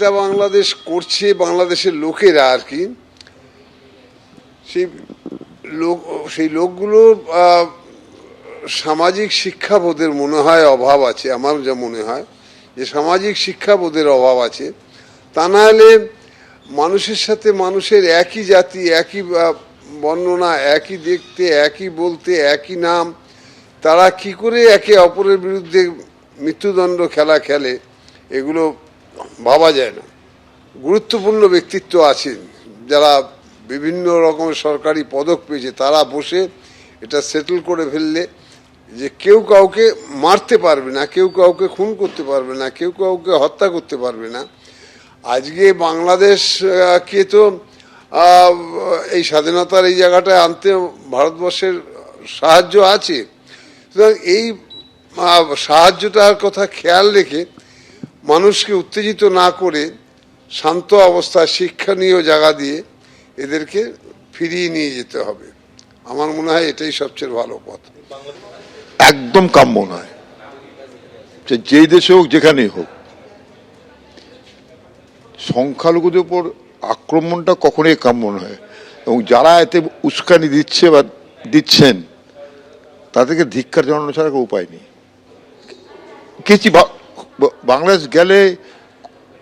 যেটা বাংলাদেশ করছে, বাংলাদেশের লোকেরা আর কি, সেই লোকগুলোর সামাজিক শিক্ষাবোধের মনে হয় অভাব আছে। আমার যা মনে হয় যে সামাজিক শিক্ষাবোধের অভাব আছে। তা না হলে মানুষের সাথে মানুষের একই জাতি, একই বর্ণনা, একই দেখতে, একই বলতে, একই নাম, তারা কি করে একে অপরের বিরুদ্ধে মৃত্যুদণ্ড খেলা খেলে, এগুলো ভাবা যায় না। গুরুত্বপূর্ণ ব্যক্তিত্ব আছেন যারা বিভিন্ন রকমের সরকারি পদক পেয়েছে, তারা বসে এটা সেটেল করে ফেললে যে কেউ কাউকে মারতে পারবে না, কেউ কাউকে খুন করতে পারবে না, কেউ কাউকে হত্যা করতে পারবে না। আজকে বাংলাদেশকে তো এই স্বাধীনতার এই জায়গাটায় আনতে ভারতবর্ষের সাহায্য আছে। সুতরাং এই সাহায্যটার কথা খেয়াল রেখে মানুষকে উত্তেজিত না করে শান্ত অবস্থায় শিক্ষণীয় জায়গা দিয়ে এদেরকে ফিরিয়ে নিয়ে যেতে হবে। আমার মনে হয় এটাই সবচেয়ে ভালো পথ। একদম কাম্য নয়, যেই দেশে হোক, যেখানেই হোক, সংখ্যালঘুদের উপর আক্রমণটা কখনোই কাম্য নয়। এবং যারা এতে উস্কানি দিচ্ছে বা দিচ্ছেন তাদেরকে ধিক্কার জানানো ছাড়া কোনো উপায় নেই। কিছু বাংলাদেশ গেলে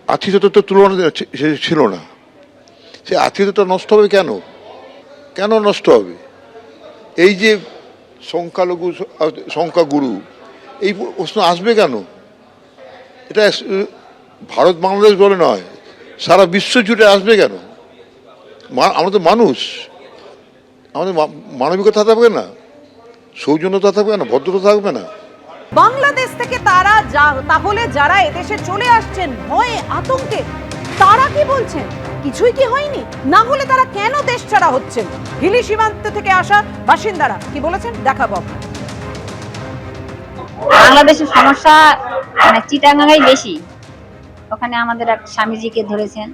আতিথ্যতা তো তুলনা ছিল না। সে আতিথ্যতা নষ্ট হবে কেন? কেন নষ্ট হবে? এই যে সংখ্যালঘু সংখ্যাগুরু, এই প্রশ্ন আসবে কেন? এটা ভারত বাংলাদেশ বলে নয়, সারা বিশ্ব জুড়ে আসবে কেন? আমরা তো মানুষ, আমাদের মানবিকতা থাকবে না, সৌজন্যতা থাকবে না, ভদ্রতা থাকবে না? বাংলাদেশ থেকে তারা তাহলে যারা এদেশে চলে আসছেন ভয়ে আতঙ্কে, তারা কি বলছেন? কিছুই কি হয়নি? না হলে তারা কেন দেশ ছাড়া হচ্ছেন? হিলি সীমান্ত থেকে আসা বাসিন্দারা কি বলেছেন দেখাবো। বাংলাদেশের সমস্যা মানে চিটাগাঙ্গাই বেশি। ওখানে আমাদের এক স্বামীজিকে ধরেছেন,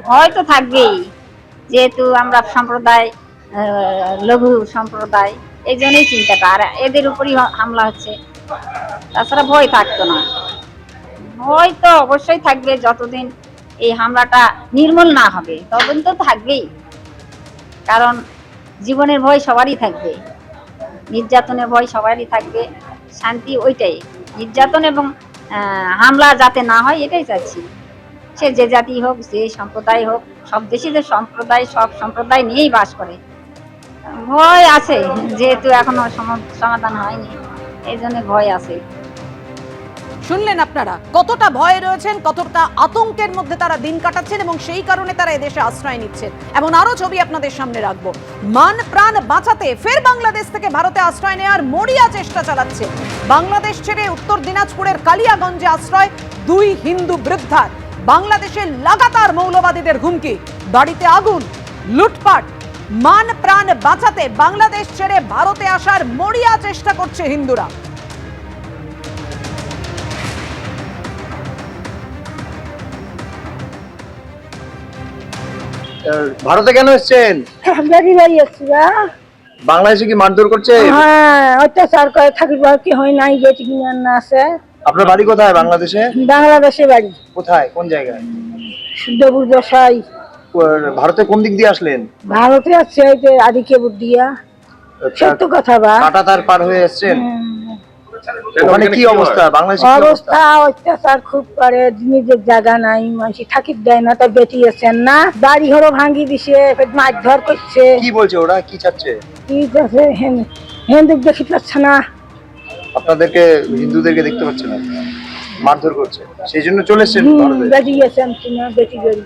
হয়তো থাকবেই, যেহেতু আমরা সম্প্রদায় লঘু সম্প্রদায়, এই জন্যই চিন্তাটা। আর এদের উপরই হামলা হচ্ছে, তাছাড়া ভয় থাকতো না। ভয় তো অবশ্যই থাকবে, যতদিন এই হামলাটা নির্মূল না হবে ততদিন তো থাকবেই। কারণ জীবনের ভয় সবারই থাকবে, নির্যাতনের ভয় সবারই থাকবে। শান্তি ওইটাই, নির্যাতন এবং হামলা যাতে না হয় এটাই চাচ্ছি। সে যে জাতি হোক, যে সম্প্রদায় হোক, সব দেশে যে সম্প্রদায়, সব সম্প্রদায় নিয়েই বাস করে। ভয় আছে, যেহেতু এখনো সমাধান হয়নি, এই জন্য ভয় আছে। শুনলেন আপনারা কতটা ভয়ে রয়েছেন, কতটা আতঙ্কের মধ্যে তারা দিন কাটাচ্ছেন এবং সেই কারণে তারা এদেশে আশ্রয় নিচ্ছেন। এমন আরো ছবি আপনাদের সামনে রাখবো। মান প্রাণ বাঁচাতে ফের বাংলাদেশ থেকে ভারতে আশ্রয় নেওয়ার মরিয়া চেষ্টা চালাচ্ছে। বাংলাদেশ ছেড়ে উত্তর দিনাজপুরের কালিয়াগঞ্জে আশ্রয় দুই হিন্দু বৃদ্ধার। বাংলাদেশে লাগাতার মৌলবাদীদের হুমকি, বাড়িতে আগুন, লুটপাট। মান প্রাণ বাঁচাতে বাংলাদেশ ছেড়ে ভারতে আসার মরিয়া চেষ্টা করছে হিন্দুরা। ভারতে কেন এসেছেন? বাংলাদেশে কি মারধর করছে? হ্যাঁ, অত্যাচার করে, থাকিবার কি হয় নাই, বেটি কিনে না আছে। আপনার বাড়ি কোথায় বাংলাদেশে? বাংলাদেশে বাড়ি। কোথায়, কোন জায়গায়? শুদ্ধপুর বসাই। ভারতে কোন দিক দিয়ে আসলেন? ভারতে আছে এই যে আদিকেবুর দিয়া। সত্য কথা বা কাঁটাতার পার হয়ে এসেছেন? ওখানে কি অবস্থা? বাংলাদেশে কি অবস্থা? অত্যাচার খুব করে, নিজের জায়গা নাই, মানুষ থাকির দেয় না, তাই বেটি আছেন না, বাড়ি ঘরও ভাঙ্গি দিছে, মারধর করছে। কি বলছে ওরা, কি চাচ্ছে? কি আছে, হিন্দুক দেখি পাচ্ছে না, আপনাদেরকে হিন্দুদেরকে দেখতে পাচ্ছে না, মারধর করছে, সেই জন্য চলে এসেছেন ভারতে। বেটি গেছেন কিনা, বেটি বেরি।